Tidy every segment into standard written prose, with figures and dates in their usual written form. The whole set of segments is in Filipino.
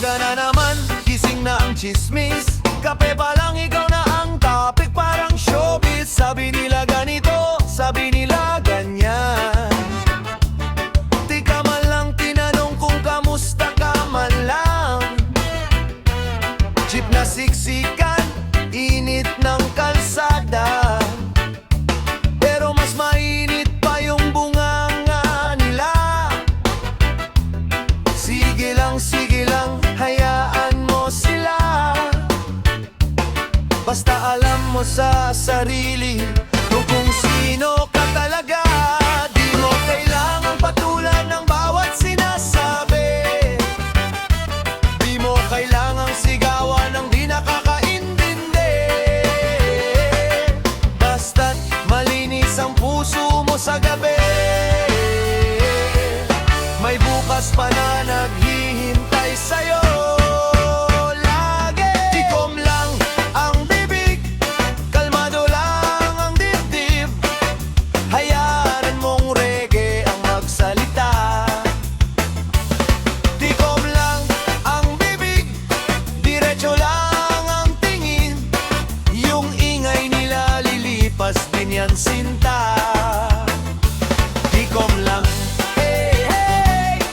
Umaga na naman, gising na ang chismis. Kape pa lang ikaw na ang topic, parang showbiz. Sabi nila ganito, sabi nila ganyan. Di ka man lang tinanong kung kamusta ka man lang. Jeep na siksikan, init ng kalsada. Pero mas mainit pa yung bunganga nila. Sige lang, hayaan mo sila. Basta alam mo sa sarili kung sino ka talaga. Di mo kailangang patulan ng bawat sinasabi. Di mo kailangang sigawan ng di nakakaintindi. Basta't malinis ang puso mo sa gabi. May bukas pa na naghihintay sa'yo. Lagi tikom lang ang bibig, kalmado lang ang dibdib. Hayaan mong reggae ang magsalita. Tikom lang ang bibig, diretso lang ang tingin. Yung ingay nila lilipas din yan sinta. Tikom lang,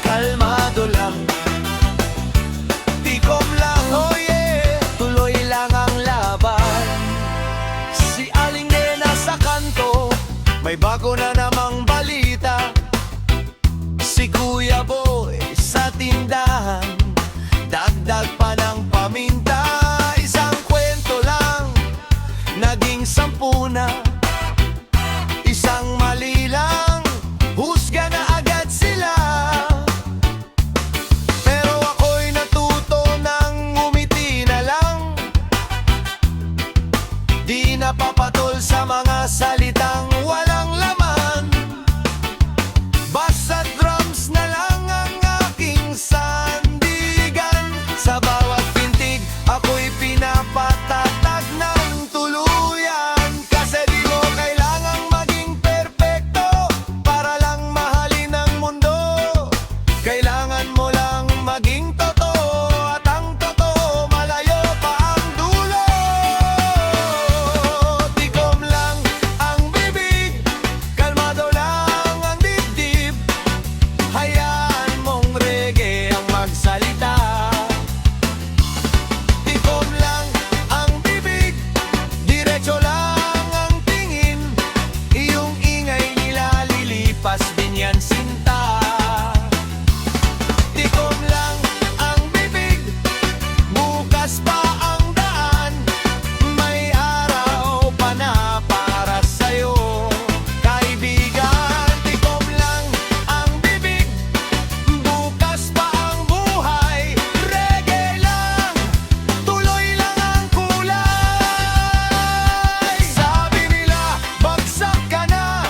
kalmado lang. Tikom lang, oh yeah, tuloy lang ang laban. Si Aling Nena sa kanto, may bago na namang balita. Si Kuya Boy sa tindahan, dagdag pa ng paminta. Isang kwento lang, naging 10 na. Isang mali lang, husga na agad sila. Di napapatol sa mga salitang walang laman. Basta drums na lang ang aking sandigan. Sa bawat pintig, ako'y pinapatatag ng tuluyan. Kasi di mo kailangang maging perpekto para lang mahalin ang mundo. Kailangan mo lang maging totoo, at ang totoo malayo pa ang dulo. Tikom lang ang bibig, kalmado lang ang dibdib. Hayaan mong reggae ang magsalita. Tikom lang ang bibig, diretso lang ang tingin. Iyong ingay nila lilipas din yan sinta. Tikom lang ang bibig, bukas pa ang daan. May araw pa na para sa'yo, kaibigan. Tikom lang ang bibig, bukas pa ang buhay. Reggae lang, tuloy lang ang kulay. Sabi nila, bagsak ka na,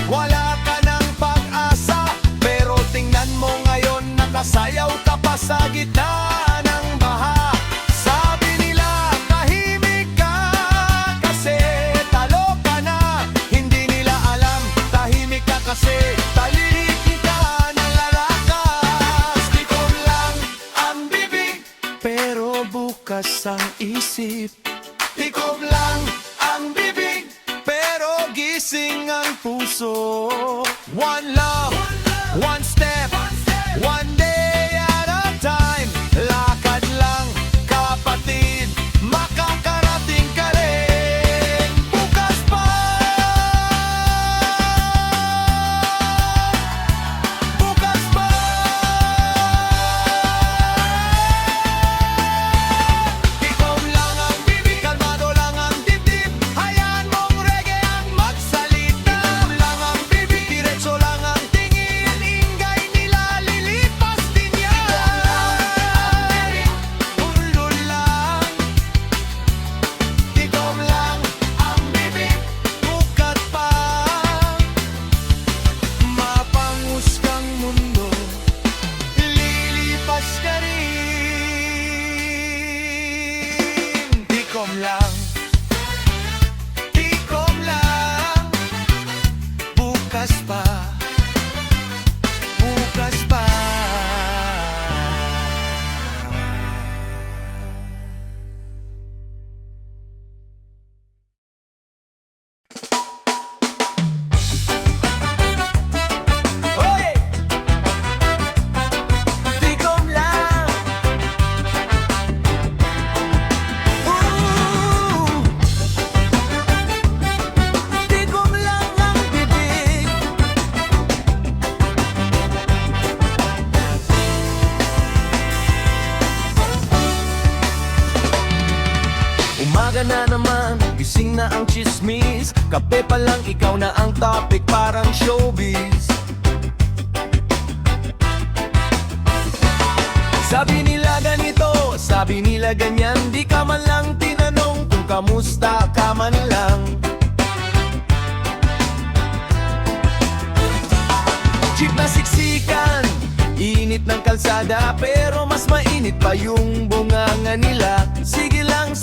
wala ka ng pag-asa. Pero tingnan mo ngayon, nakasayaw ka pa sa gitna ng baha. Sabi nila, tahimik ka kasi talo ka na. Hindi nila alam, tahimik ka kasi talihik ka ng lalakas. Tikom lang ang bibig, pero bukas ang isip. Tikom lang ang bibig, pero gising ang puso. One love, one step, one day at a time. Lakad lang, kapatid, makakarating ka rin. Bukas pa, bukas pa. Tikom lang ang bibig, kalmado lang ang dibdib. Hayaan mong reggae ang magsalita. Tikom lang ang bibig, diretso lang ang tingin. Ingay na naman, gising na ang chismis. Kape pa lang ikaw na ang topic, parang showbiz. Sabi nila ganito, sabi nila ganyan, di ka man lang tinanong kung kamusta ka man lang. Jeep na siksikan, init ng kalsada, pero mas mainit pa yung bunganga nila. Sige lang,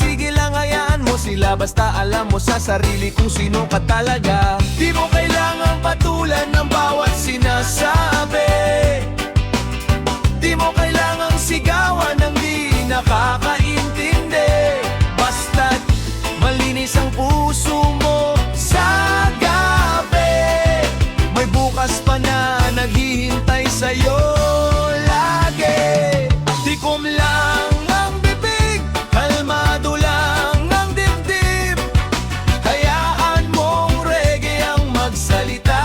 hayaan mo sila, basta alam mo sa sarili kung sino ka talaga. Di mo kailangang patulan ng bawat sinasabi. Di mo kailangang sigawan ng di nakakaintindi. Basta't malinis ang puso mo sa gabi. May bukas pa na naghihintay sa'yo lagi. Tikom lang ang bibig, kalmado lang ang dibdib. Hayaan mong reggae ang magsalita.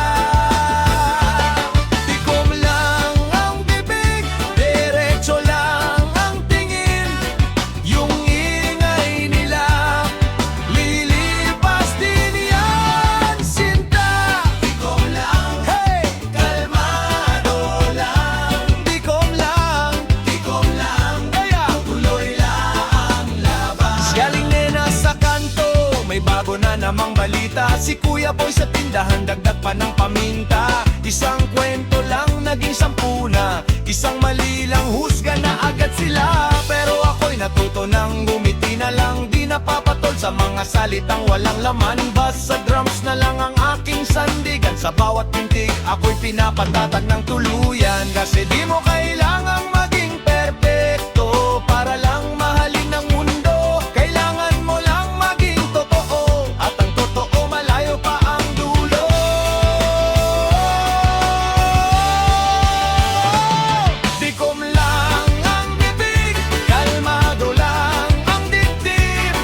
Tikom lang ang bibig, diretso lang ang tingin. Yung ingay nila, lilipas din yan, sinta. Tikom lang, hey, kalmado lang. Tikom lang, kaya tuloy lang ang laban. Galing nena sa kanto, may bago na namang balita. Si Kuya Boy sa tindahan, dagdag pa ng paminta. Isang kwento lang, naging 10 na. Isang mali lang, husga na agad sila. Pero ako'y natuto ng gumiti na lang. Di napapatol sa mga salitang walang laman. Basta drums na lang ang aking sandigan. Sa bawat pintig, ako'y pinapatatag ng tuluyan. Kasi di mo kailangang maging perpekto para lang mahalin ng mundo. Kailangan mo lang maging totoo, at ang totoo malayo pa ang dulo. Tikom lang ang bibig, kalmado lang ang dibdib.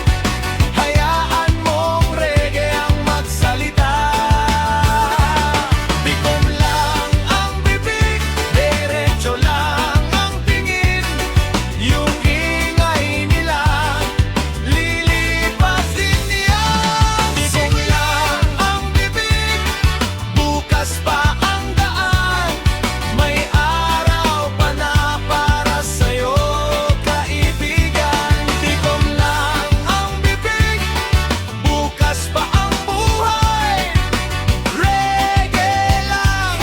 Hayaan mong reggae ang magsalita. Tikom lang ang bibig, diretso lang ang tingin. Yung ingay nila, lilipas din yan. Tikom lang ang bibig, bukas pa ang daan. May araw pa na para sa'yo, kaibigan. Tikom lang ang bibig, bukas pa ang buhay. Reggae lang,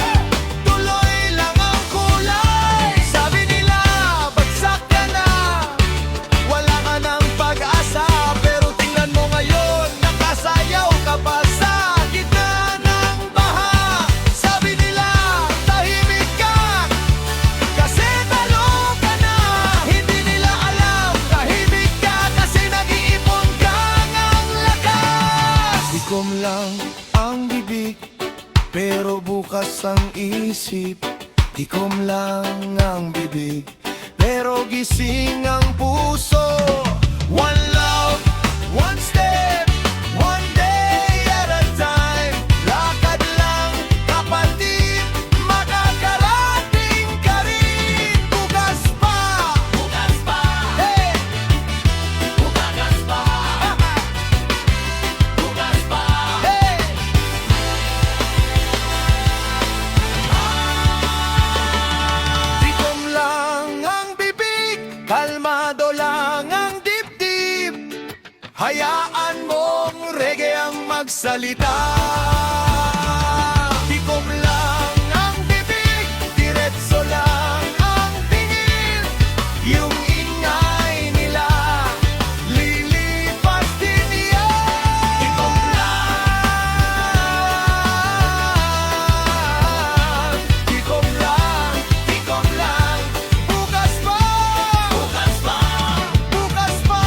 tuloy lang ang kulay. Sabi nila, bagsak ka na, wala ka ng pag-asa. Pero tingnan mo ngayon, nakasayaw ka pa sa gitna ng baha. Sabi nila, tahimik ka, kasi talo ka na. Hindi nila alam, tahimik ka kasi nag-iipon ka ng lakas. Tikom lang ang bibig, pero bukas ang isip. Tikom lang ang bibig, pero gising ang puso. One love, one step, one day at a time. Lakad lang, kapatid, makakarating ka rin. Bukas pa, hey, bukas pa, hey. Tikom lang ang bibig, kalmado lang ang dibdib. Hayaan mong reggae ang magsalita. Tikom lang ang bibig, diretso lang ang tingin. Yung ingay nila, lilipas din yan. Tikom lang, bukas pa, bukas pa.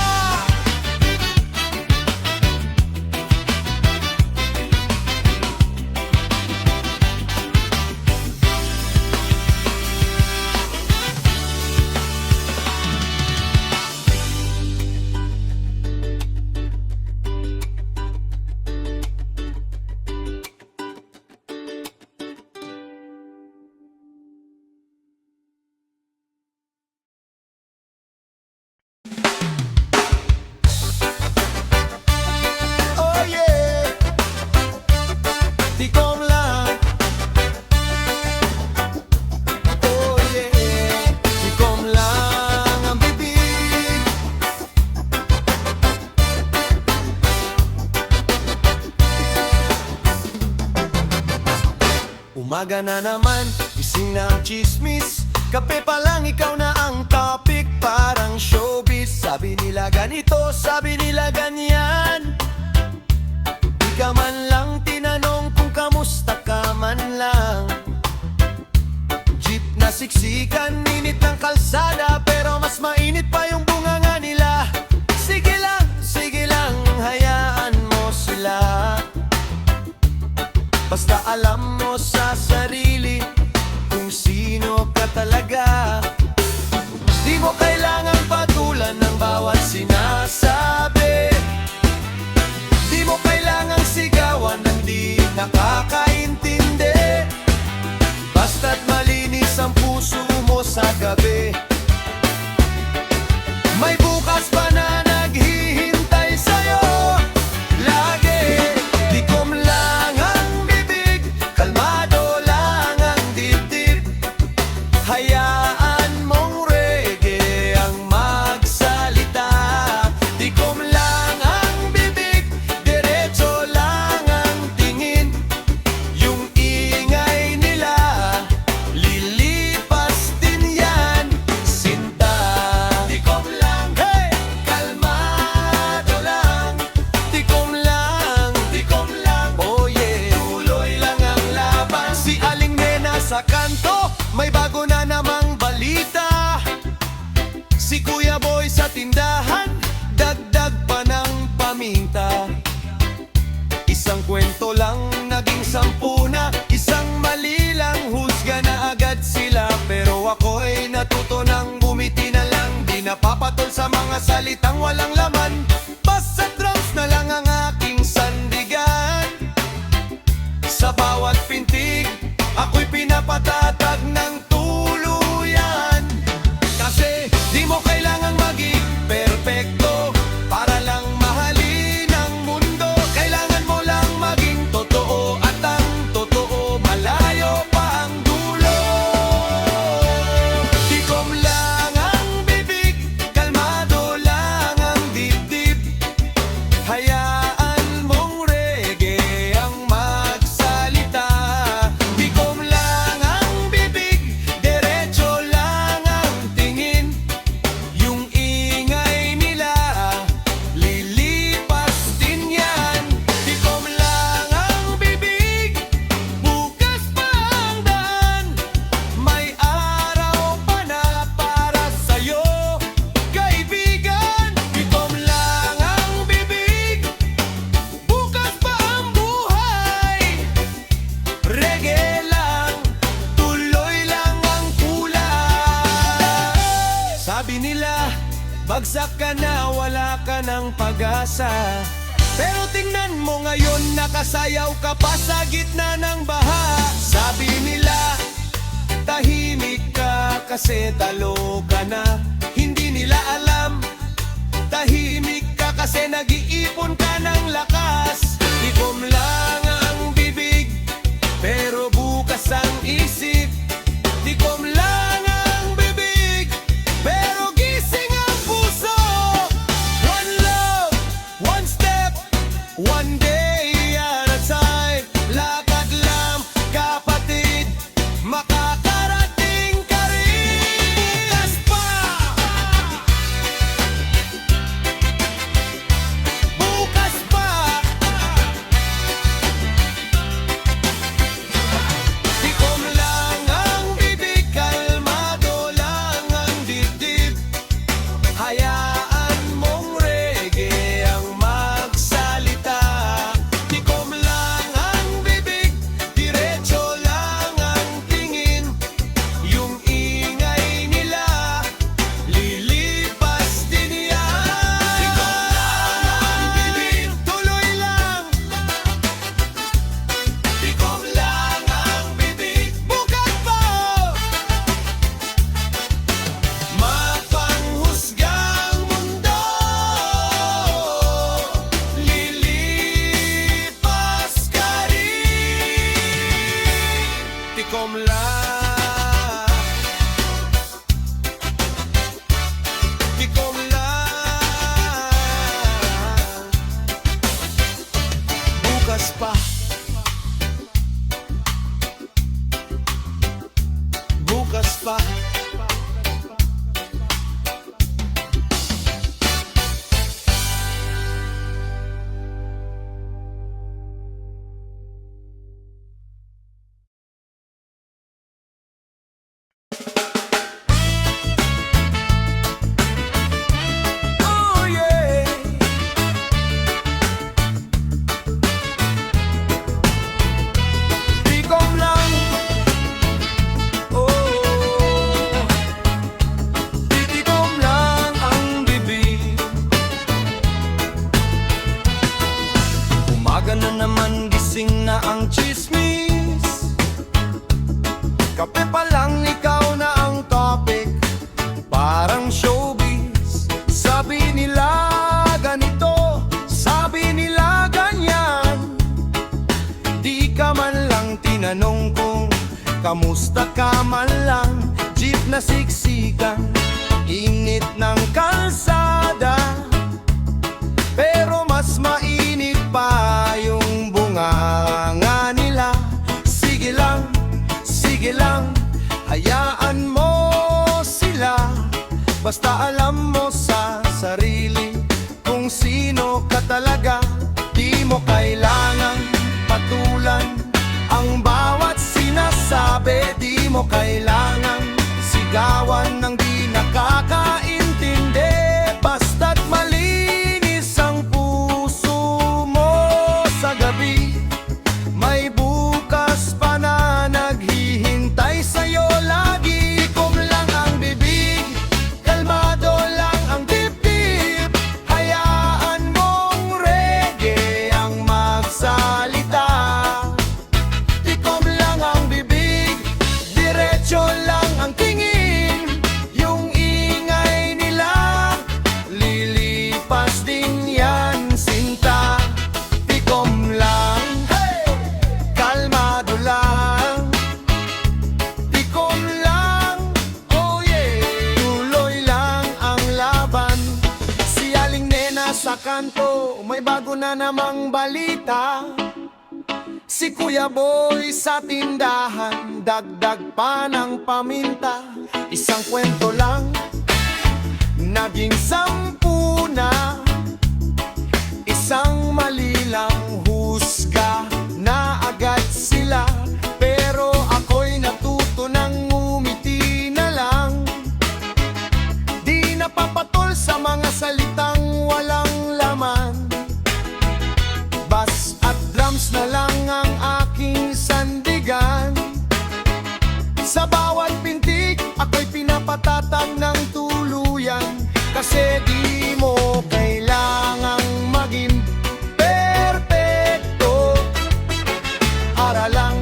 Umaga na naman, gising na ang chismis. Kape pa lang ikaw na ang topic, parang showbiz. Sabi nila ganito, sabi nila ganyan. Di ka man lang tinanong kung kamusta ka man lang. Jeep na siksikan, init ng kalsada, pero mas mainit pa yung bunganga nila. Sige lang, hayaan mo sila. Basta alam mo sa sarili kung sino ka talaga. Di mo kailangan patulan ng bawat sinasabi. Di mo kailangan sigawan ng di nakakaintindi. Basta't malinis ang puso mo sa gabi. May bukas pa na naghihintay sa'yo lagi. Tikom lang ang bibig, kalmado lang ang dibdib. Hayaan mong reggae ang magsalita. Tikom lang ang bibig, diretso lang ang tingin. Yung ingay nila, lilipas din yan, sinta. Tikom lang, hey! Kalmado lang. Tikom lang, oh yeah. Tuloy lang ang laban. Si Aling Nena sa kanto, may bago na namang balita. Si Kuya Boy sa tindahan, dagdag pa ng paminta. Isang kwento lang, naging 10 na. Isang mali lang, husga na agad sila. Pero ako'y natuto ng bumiti na lang. Di napapatol sa mga salitang walang laman. Basta drums na lang ang aking sandigan. Sa bawat pintig, ako'y pinapatatag ng tuluyan. Kasi di mo kailangang maging perpekto para lang mahalin ang mundo. Kailangan mo lang maging totoo, at ang totoo malayo pa ang dulo. Tikom lang ang bibig, kalmado lang ang dibdib. Hayaan mong reggae ang magsalita. Tikom lang ang bibig, diretso lang ang tingin. Yung ingay nila, lilipas din yan. Tikom lang ang bibig, bukas pa ang daan. May araw pa na para sa'yo, kaibigan. Tikom lang ang bibig, bukas pa ang buhay. Reggae lang, tuloy lang ang kulay. Sabi nila, bagsak ka na, wala ka ng pag-asa. Pero tingnan mo ngayon, nakasayaw ka pa sa gitna ng baha. Sabi nila, tahimik ka kasi talo ka na. Hindi nila alam, tahimik ka kasi nag-iipon ka ng lakas. Tikom lang ang bibig, pero bukas ang isip. Tikom lang ang bibig, pero gising ang puso. One love, one step, one day at a time. Lakad lang, kapatid, makakarating ka rin. Aspa! Bukas pa. Tikom lang Kumusta ka man lang, jeep na siksikan, init ng kalsada. Pero mas mainit pa yung bunganga nila. Sige lang, hayaan mo sila. Basta alam mo sa sarili kung sino ka talaga. Di mo kailangang patulan ang bawat sinasabi. Di mo kailangang sigawan ng di nakakaintindi. Basta't malinis ang puso mo sa gabi, may bukas pa na naghihintay sa'yo lagi. Tikom lang ang bibig, kalmado lang ang dibdib. Hayaan mong reggae ang magsalita. Tikom lang ang bibig, diretso lang ang tingin. Yung ingay nila, lilipas din yan sinta. Tikom lang, kalmado lang. Tikom lang, oh yeah. Tuloy lang ang laban. Si Aling Nena sa kanto, may bago na namang balita. Si Kuya Boy sa tindahan, dagdag pa ng paminta. Isang kwento lang, naging 10 na. Isang mali lang, husga na agad sila. Pero ako'y natuto ng ngumiti na lang. Di napapatol sa mga salitang walang laman. Bass at drums na lang ang aking sandigan. Sa bawat pintig, ako'y pinapatatag ng tuluyan. Kasi di mo kailangang maging perpekto para lang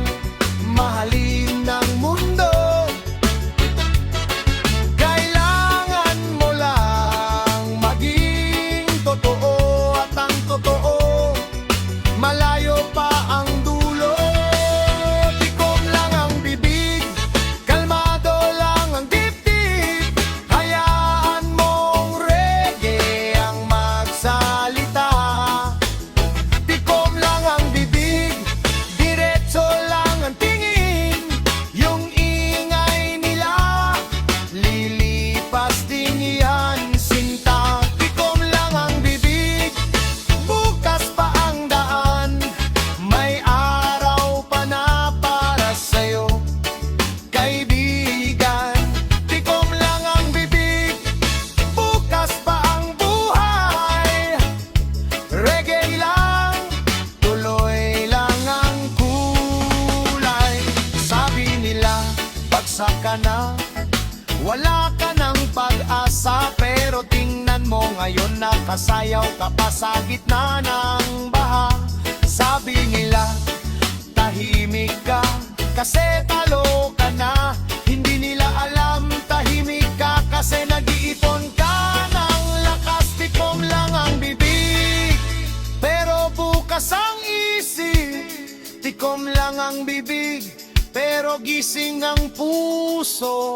mahalin ng mundo. Kailangan mo lang maging totoo, at ang totoo, malayo pa ang dulo. Tikom lang ang bibig, kalmado lang ang dibdib. Hayaan mong reggae ang magsalita. Tikom lang ang bibig, diretso lang ang tingin. Yung ingay nila, lilipas din yan sinta. Tikom lang ang bibig, bukas pa ang daan. May araw pa na para sa'yo, kaibigan. Tikom lang ang bibig, bukas pa ang buhay. Reggae lang, tuloy lang ang kulay. Sabi nila, bagsak ka na, wala ka ng pag-asa. Pero tingnan mo ngayon, nakasayaw ka pa sa gitna ng baha. Sabi nila, tahimik ka kasi talo ka na. Hindi nila alam, tahimik ka kasi nag-iipon ka ng lakas. Tikom lang ang bibig, pero bukas ang isip. Tikom lang ang bibig, pero gising ang puso.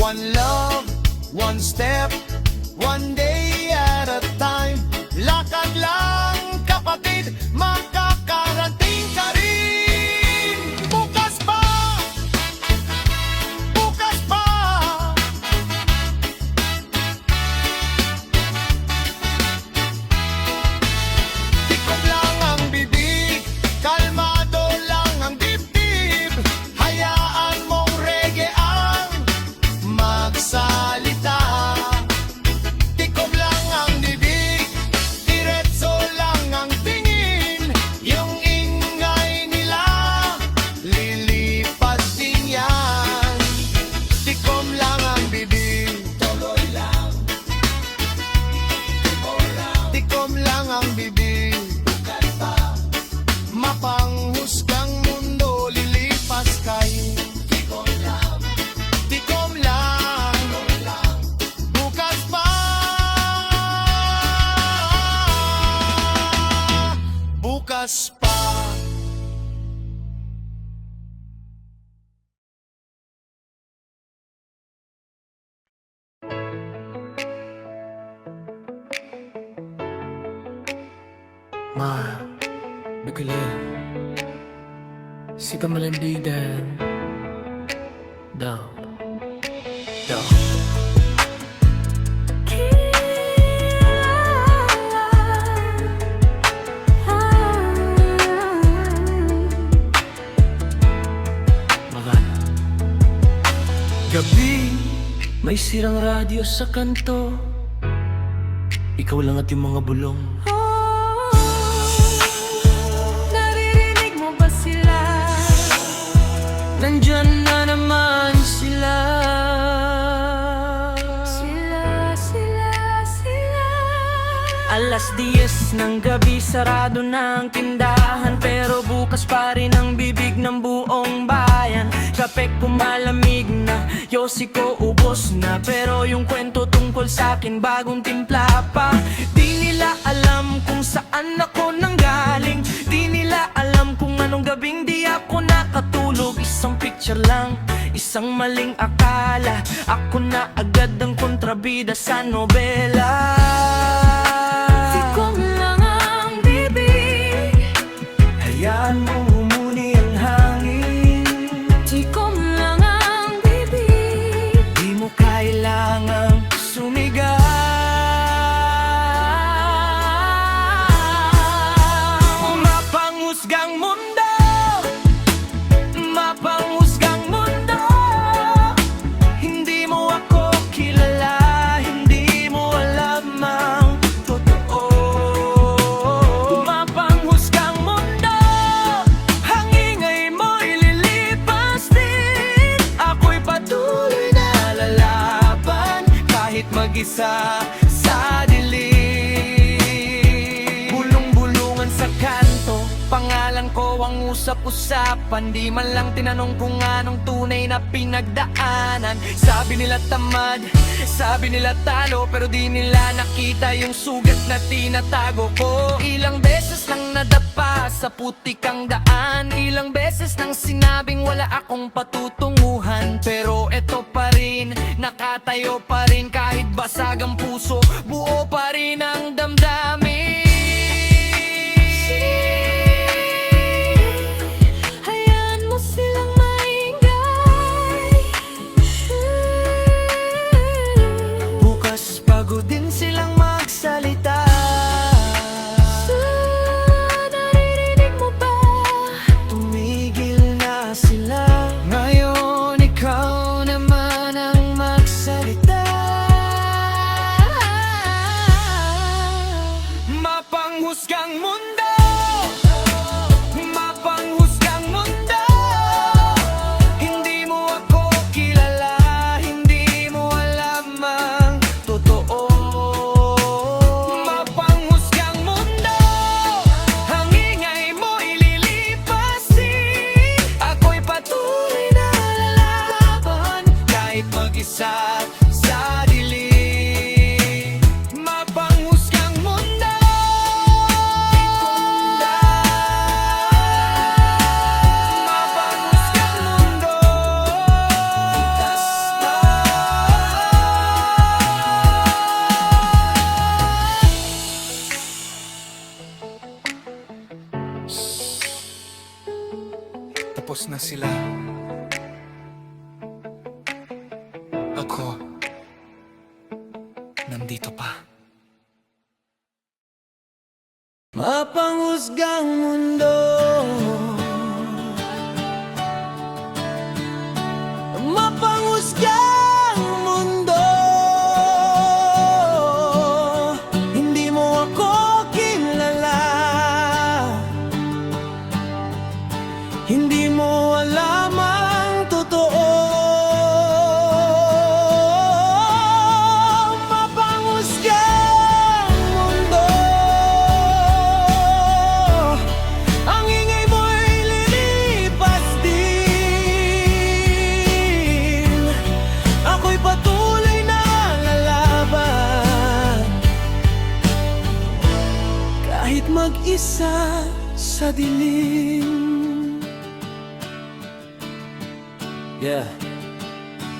One love, one step, one day at a time. Lakad lang kapatid, makakarating ka rin. Bukas pa, bukas pa. Tikom lang ang bibig, kalmado lang ang dibdib. Hayaan mong reggae ang magsalita. Tikom lang ang bibig, diretso lang Ma, begele Sika malandigan Down Down Gabi, may sirang radyo sa kanto. Ikaw lang at yung mga bulong. Naririnig mo ba sila? Nandyan na naman sila. Sila Alas 10 ng gabi, sarado na ang tindahan. Pero bukas pa rin ang bibig ng buong bayan. Kape ko malamig na, yosi ko ubos na. Pero yung kwento tungkol sa'kin bagong timpla pa. Di nila alam kung saan ako nanggaling. Di nila alam kung anong gabing di ako nakatulog. Isang picture lang, isang maling akala. Ako na agad ang kontrabida sa nobela. Kung lang ang bibig, Hayaan mo umuni ang hangin. tikom lang ang bibig. Di mo kailangang sumigaw. Mapanghusgang mundo, mapanghusgang mundo. Hindi mo ako kilala, hindi mo alam ang totoo. Mapanghusgang mundo, ang ingay mo ililipas din. Ako'y patuloy na lalaban kahit mag-isa sa dilim. Bulong-bulungan sa kanto, pangalan ko ang usap-usapan. Di man lang tinanong kung anong tunay na pinagdaanan. Sabi nila tamad, sabi nila talo, pero di nila nakita yung sugat na tinatago ko. Ilang beses nang nadapa sa putikang daan. Ilang beses nang sinabing wala akong patutunguhan. Pero eto pa rin, nakatayo pa rin. Kahit basag ang puso, buo pa rin ang damdamin. Hayaan mo silang maingay. Bukas pagod din silang magsalita. Naririnig mo ba? Tumigil na sila. Ngayon ikaw naman ang magsalita. Mapanghusgang mundo, mapanghusgang mundo. Hindi mo ako kilala, hindi mo alam ang totoo. Mapanghusgang mundo, ang ingay mo ililipas din. Ako'y patuloy na lalaban kahit mag-isa sa dilim. Mapanghusgang mundo, mapanghusgang mundo. Tapos na sila. Ako, nandito pa. Mapanghusgang mundo, mapanghusgang mundo. Hindi mo ako kilala, hindi mo alam ang totoo. Mapanghusgang mundo, ang ingay mo'y lilipas din. Ako'y patuloy na lalaban kahit mag-isa sa dilim. Yeah.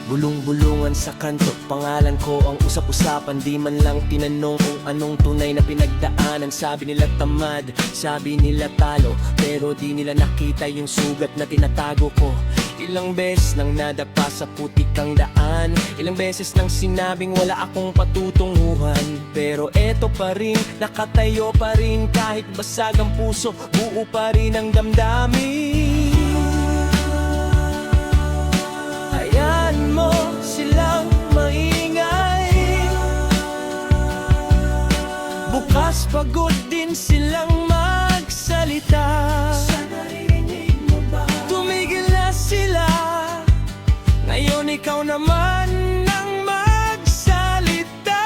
Bulong-bulungan sa kanto, pangalan ko ang usap-usapan. Di man lang tinanong kung anong tunay na pinagdaanan. Sabi nila tamad, sabi nila talo, pero di nila nakita yung sugat na tinatago ko. Ilang beses nang nadapa sa putik ang daan, ilang beses nang sinabing wala akong patutunguhan. Pero eto pa rin, nakatayo pa rin. Kahit basag ang puso, buo pa rin ang damdamin. Hayaan mo silang maingay, bukas pagod din silang magsalita. Tumigil na sila, ngayon ikaw naman ang magsalita.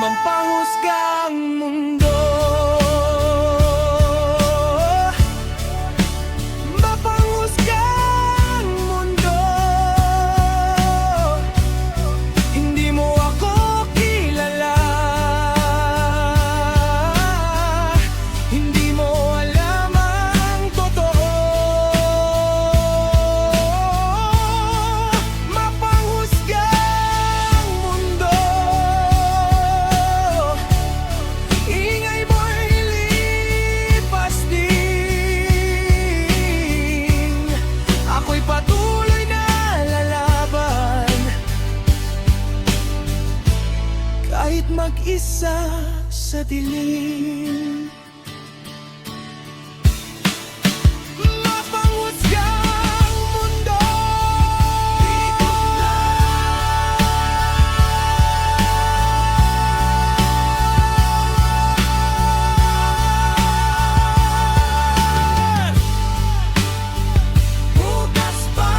Mampahusga ang mundo, mapanghusga ang mundo. Hindi mo ako kilala, hindi mo alam ang totoo. Mapanghusga ang mundo, ingay mo'y lipas din. Ako'y patuloy na lalaban, kahit mag-isa sa dilim. Mapanghusga ang mundo, bukas pa.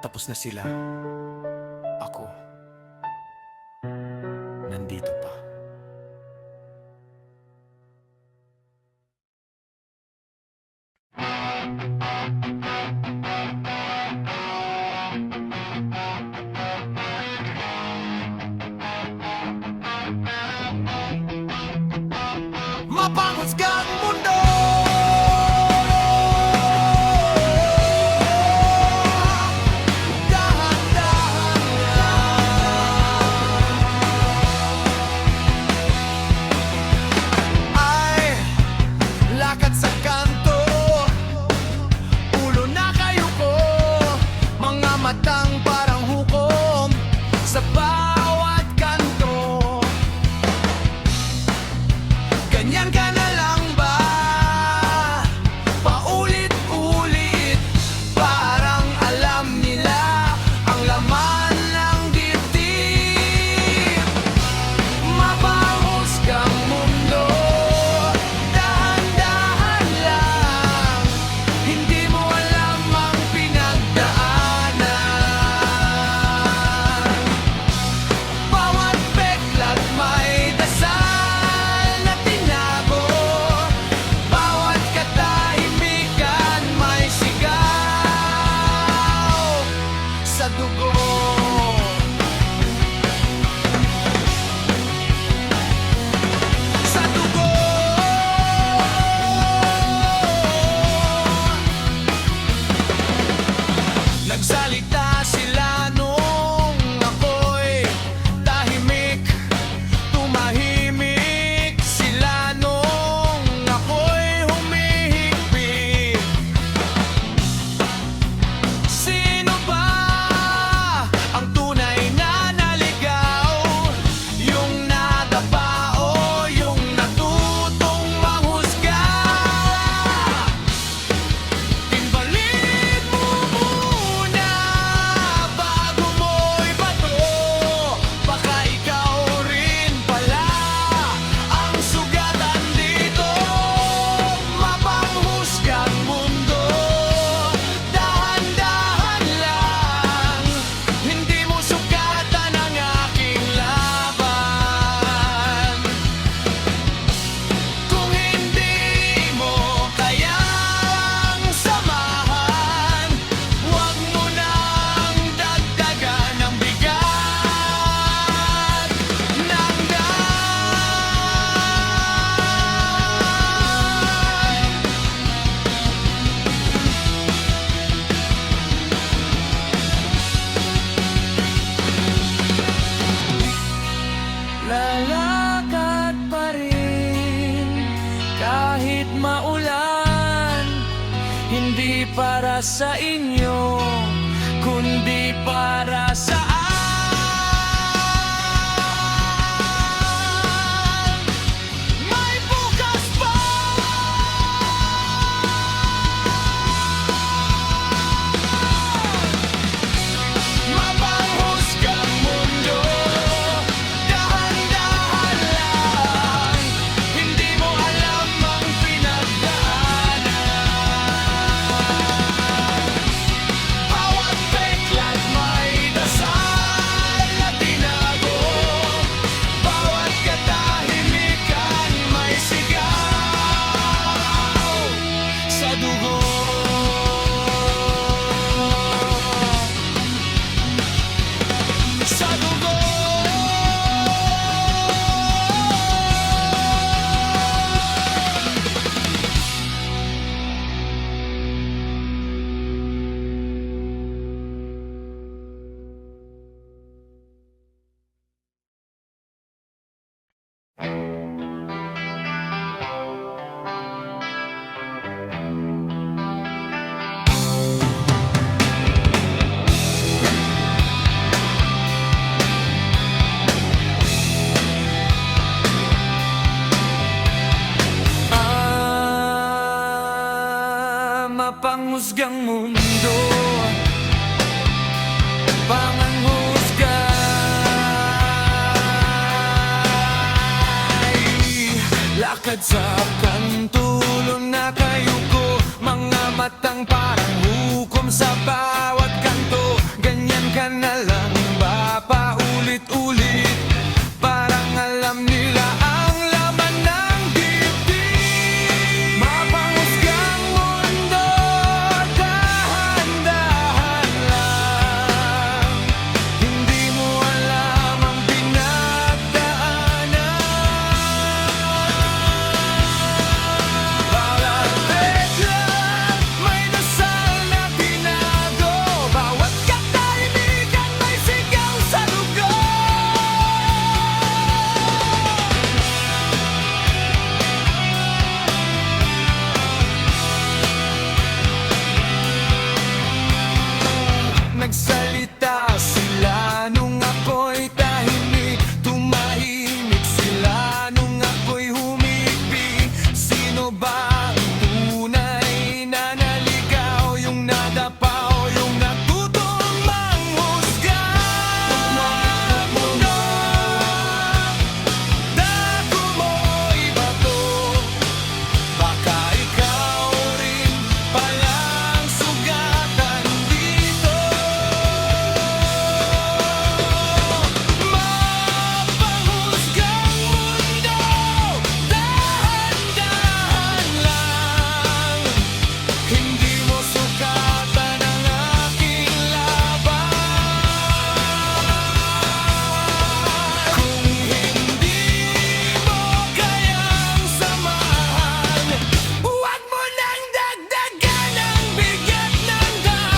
Tapos na sila. Ako, nandito pa. Mapanghusga ang mundo, dahan-dahan lang. sa inyo, kundi para sa may bukas pa. Mapanghusgang mundo, dahan-dahan lang, hindi mo alam ang pinagdaanan. Bawat peklat may dasal na tinago, bawat katahimikan may sigaw sa dugo. Sa dugo. Mapanghusgang mundo, panganghusgay, lakad sa kantulo na kayuko, mga matang parang hukom sa bawat kanto. Ganyan ka na lang ba paulit-ulit, parang alam nila ang laman ng dibdib. Mapanghusgang mundo, dahan-dahan lang, hindi mo alam ang pinagdaanan. Bawat peklat may dasal na tinago, bawat katahimikan may sigaw sa dugo. Nagsalita sila nung ako'y tahimik, tumahimik sila nung ako'y humigpig. Sino ba ang tunay na naligaw, yung nadapaw, yung natutong manghusga? Mundo, dako mo'y bato, baka ikaw rin palang sugatan dito. Mapanghusgang mundo, dahan-dahan lang, hindi mo sukatan ang aking laban. Kung hindi mo kayang samahan, huwag mo nang dagdagan ang bigat ng daan.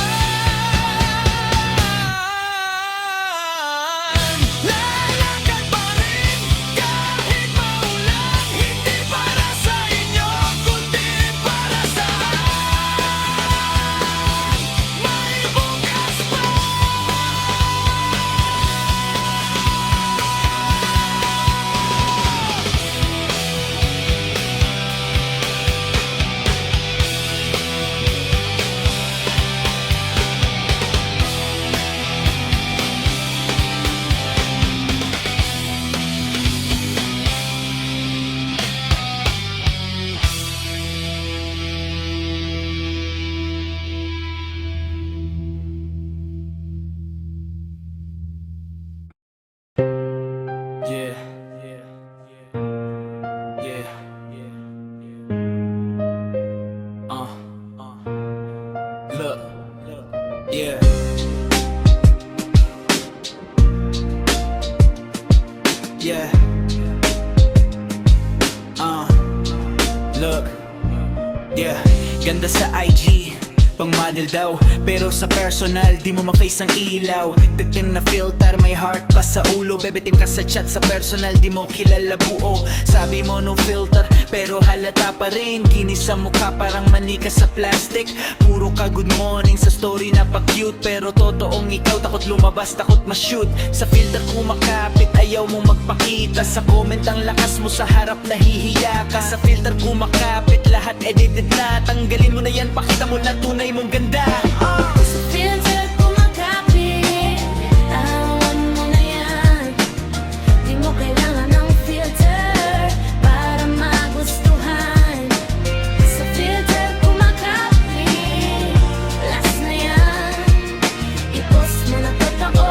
Lalakad pa rin kahit maulan, hindi para sa inyo, kundi para sa may bukas pa. Yeah, yeah, yeah, yeah, look, yeah. Yeah. Look. Yeah. Ganda sa IG, pang model daw. Pero sa personal, di mo ma-face ang ilaw. Dagdag na filter, may heart pa sa ulo. Bebetim ka sa chat, sa personal, di mo kilala buo. Sabi mo no filter, pero halata pa rin. Kinis sa mukha, parang manika sa plastic. Puro ka good morning sa story na pa-cute. Pero totoong ikaw, takot lumabas, takot ma-shoot. Sa filter kumakapit, ayaw mo magpakita. Sa comment ang lakas mo, sa harap nahihiya ka. Sa filter kumakapit, lahat edited na. Tanggalin mo na yan, pakita mo na tunay mong ganda. Sa filter kumakapit, tawan mo na yan. Di mo kailangan ng filter para magustuhan. Sa filter kumakapit, last na yan. I-post mo na totoo,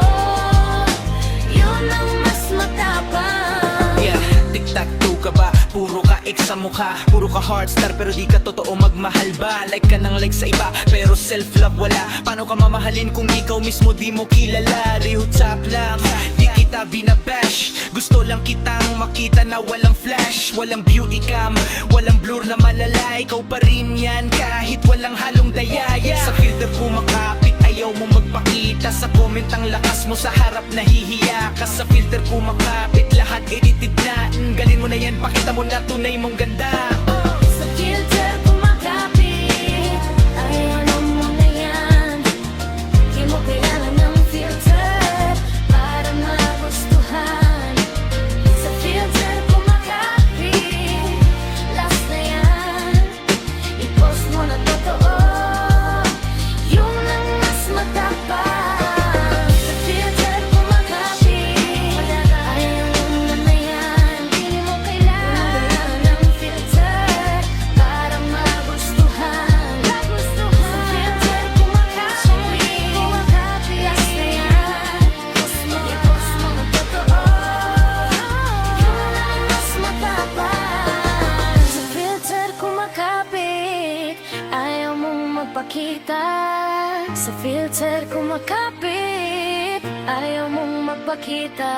yun ang mas matapang. Yeah, tic-tac-toe ka ba? Puro ka X sa mukha, puro ka heartstar pero di ka totoo magmahal ba? Like ka ng like sa iba pero self-love wala. Paano ka mamahalin kung ikaw mismo di mo kilala? Rehutap lang, di kita binabash. Gusto lang kitang makita na walang flash, walang beauty cam, walang blur na malala. Ikaw pa rin yan kahit walang halong dayaya. Sa filter kumakapit, ayaw mo magpakita. Sa comment ang lakas mo, sa harap nahihiya ka. Sa filter kumakapit, lahat edited na. Galin mo na yan, pakita mo na tunay mong ganda. Sa filter kumakapit, ayaw mo na yan. Di mo kailangan ng filter para magustuhan. Sa filter kumakapit, last na yan. I-post mo na totoo, yun ang mas matapang. Sa filter kumakapit, ayaw mo na yan. Di mo kailangan ng filter para magustuhan. Sa filter kumakapit, last na yan. I-post mo na totoo, yun ang mas matapang. Sa filter kumakapit, ayaw mong magpakita. Sa filter kumakapit, ayaw mong magpakita.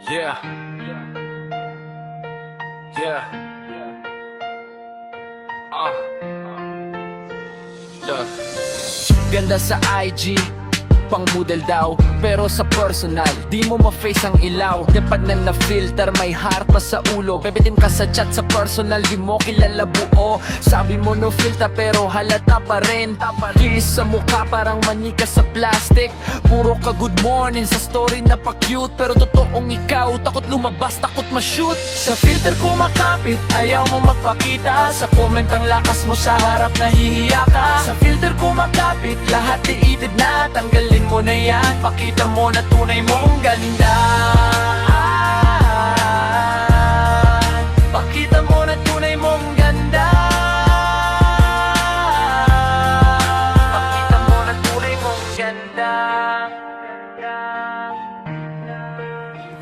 Yeah. Yeah. Look. Ganda sa IG, pang model daw. Pero sa personal, di mo ma-face ang ilaw. Depad na filter, may heart pa sa ulo. Bebetim ka sa chat, sa personal, di mo kilala buo. Sabi mo no filter, pero halata pa rin. Kiss sa mukha, parang manika sa plastic. Puro ka good morning sa story na pa-cute. Pero totoong ikaw, takot lumabas, takot ma-shoot. Sa filter kumakapit, ayaw mo magpakita. Sa comment ang lakas mo, sa harap nahihiya ka. Sa filter kumakapit, lahat edited na. Tanggalin mo na yan, pakita mo na tunay mong ganda. Pakita mo na tunay mong ganda. Pakita mo na tunay mong ganda.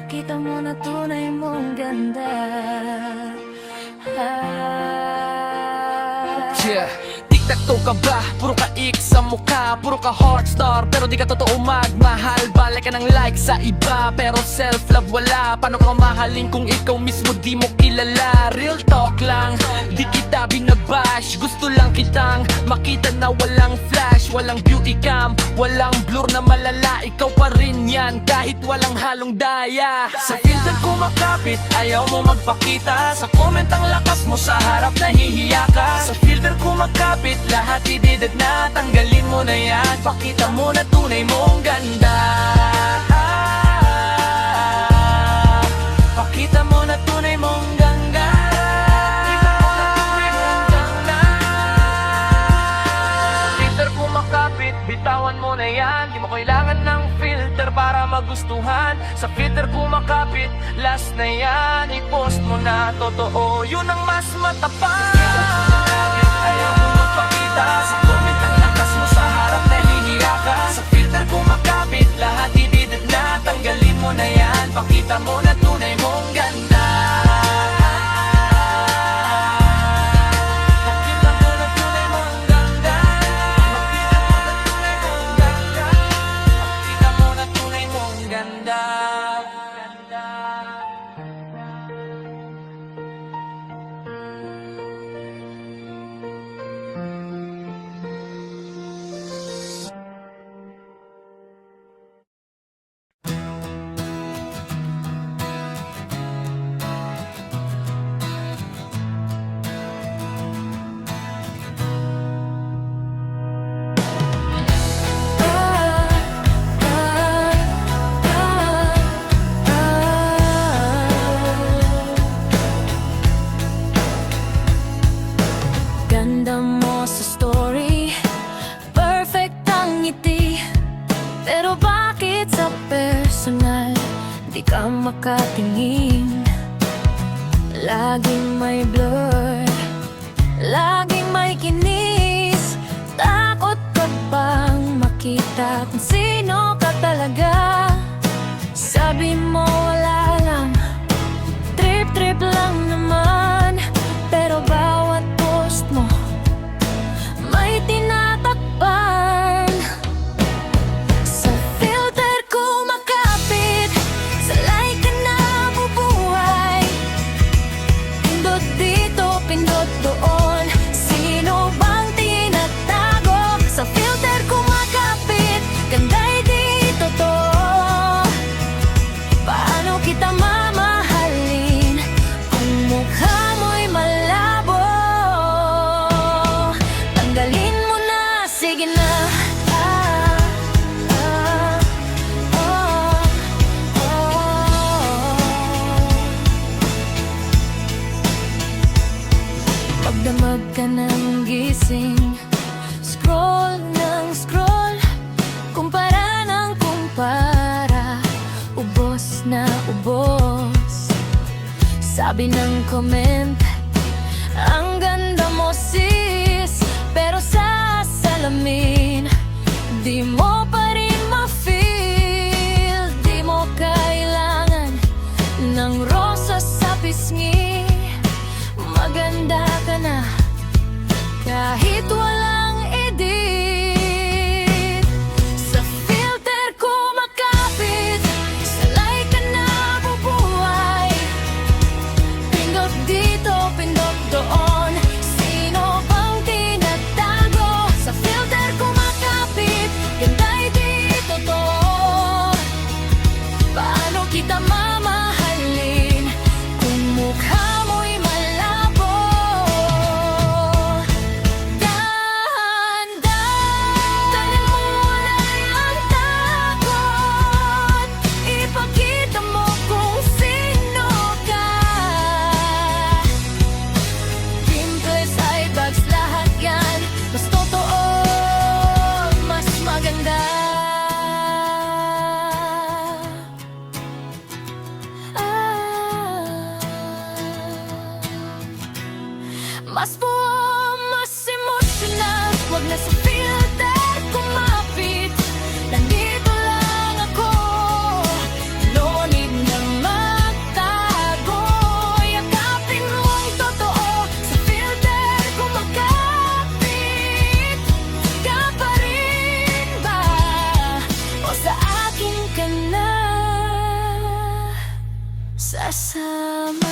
Kita mo na tunay mong ganda. Yeah. Tic-tac-toe ka ba? Puro ka X sa mukha, puro ka heartstar pero di ka totoo magmahal. Balik ka ng like sa iba pero self-love wala. Paano ka mamahalin kung ikaw mismo di mo kilala? Real talk lang, di kita binabash. Gusto lang kitang makita na walang flash, walang beauty cam, walang blur na malala. Ikaw pa rin yan kahit walang halong daya. Sa filter kumakapit, ayaw mo magpakita. Sa comment ang lakas mo, sa harap nahihiya ka. Sa filter kumakapit, lahat ididid na. Tanggalin mo na yan, pakita mo na tunay mong ganda. Pakita mo na tunay mong ganda. Sa filter kumakapit, bitawan mo na yan. Di mo kailangan ng filter para magustuhan. Sa filter kumakapit, last na yan. I-post mo na totoo, yun ang mas matapang. Ayaw mo magpakita. Sa comment ang lakas mo, sa harap nahihiya ka. Sa filter kumakapit, lahat ididid na. Tanggalin mo na yan, pakita mo na tunay mong ganda. Pakita mo na tunay mong ganda. Pakita mo na tunay mong ganda. Pakita mo na tunay mong ganda. makatingin. Laging may blur, laging may kinis. Takot ka bang makita kung sino ka talaga? Sabi mo wala lang, trip-trip lang naman. Pero bawat post mo may tinatakpan. Sa filter ko makapit, sa like ka na bubuhay. Pindot dito, pindot doon, sino bang tinatago? Sa filter ko makapit, ganda'y di totoo. Paano kita mamahalin kung mukha mo'y malabo? Tanggalin mo na, sige na. Magdamag ka ng gising, scroll ng scroll, kumpara ng kumpara, ubos na ubos. Sabi ng comment, ang ganda mo sis, pero sa salamin di mo pa rin ma-feel. Di mo kailangan ng rosas sa pisngi. Maganda ka na kahit walang edit. Sa filter ko makapit, sa like ka na bubuhay. Pindot dito, pindot doon, sino bang tinatago? Sa filter ko makapit, ganda'y di totoo. Paano kita mamahalin kung mukha mo'y malabo? Dahan-dahan, tanin mo na yung takot. Ipakita mo kung sino ka. Pimples, eye bags, lahat yan mas totoo, mas maganda. Mas buo, mas emosyonal, wag na sa filter kumapit. Nandito lang ako, no need na magtago. Yakapin mong totoo, sa filter kumakapit. Ka pa rin ba? O sa akin ka na sasama?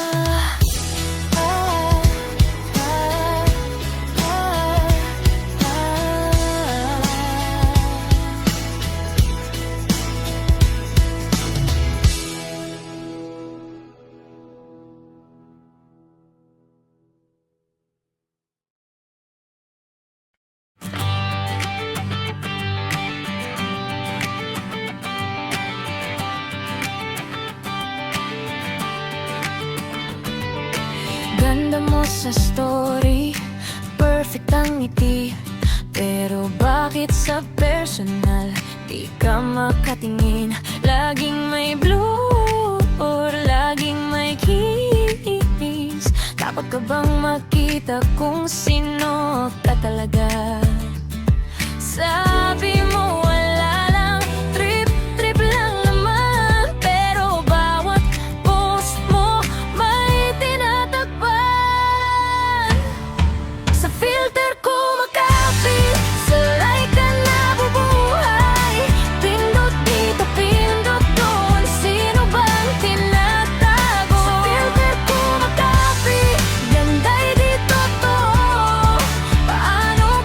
Ganda mo sa story, perfect ang ngiti. Pero bakit sa personal di ka makatingin? Laging may blur, laging may kiss. Takot ka bang makita kung sino ka talaga? Sabi mo wala lang, trip-trip lang naman. Pero bawat post mo may tinatakpan. Sa filter ko makapit, sa like ka na bubuhay. Pindot dito, pindot doon, sino bang tinatago? Sa filter ko makapit, ganda'y di totoo. Paano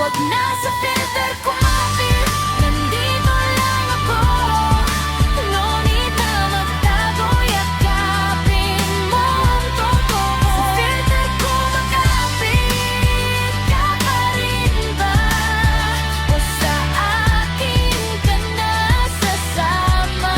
Huwag na sa filter kumapit, nandito lang ako. No need na magtago, yakapin mo ang totoo. Sa filter kumakapit, ka pa rin ba? O sa akin ka na sasama?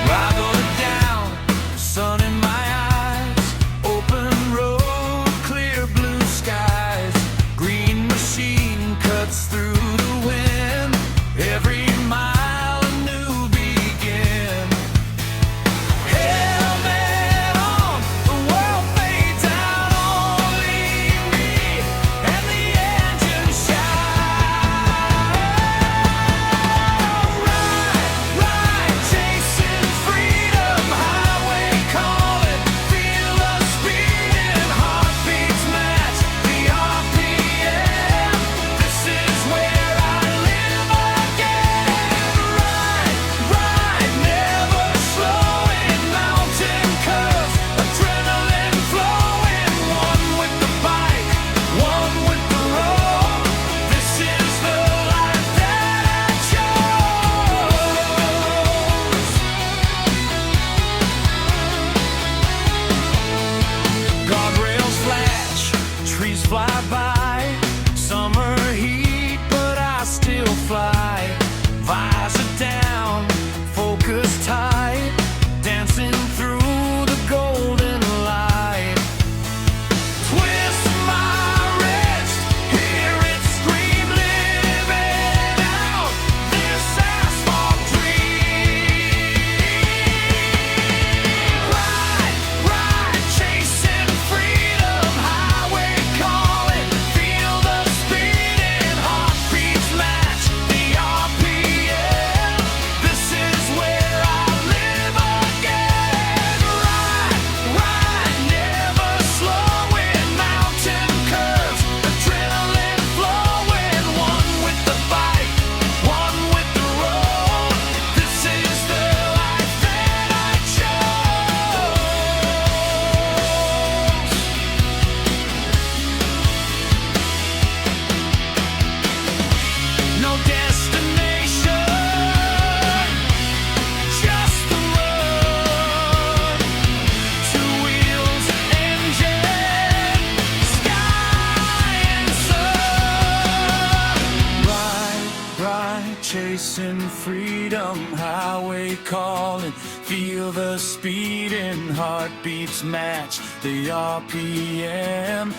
I go down, sun in my eyes, open road, clear blue skies, green machine cuts through the wind, every mile a new begin. Helmet on, the world fades out, only me and the engine shine. Ride, chasing freedom, highway calling, feel the speed and heartbeats match the RPM. This is where I live again. Ride, never slowing, mountain curves, adrenaline flowing, one with the bike, one with the road. This is the life that I chose. Guardrails flash, trees fly by, summer heat, but I still fly. Visor down, focus tight, dancing through the golden light. Twist my wrist, hear it scream, living out this asphalt dream. Ride, chasing freedom, highway calling, feel the speed and heartbeats match the RPM. This is where I live again. Ride, never slowing, mountain curves, adrenaline flowing, one with the bike, one with the road. This is the life that I chose. No destination, just the road. Two wheels, engine, sky and sun. Ride, chasing freedom, highway calling, feel the speed and heartbeats match the RPM.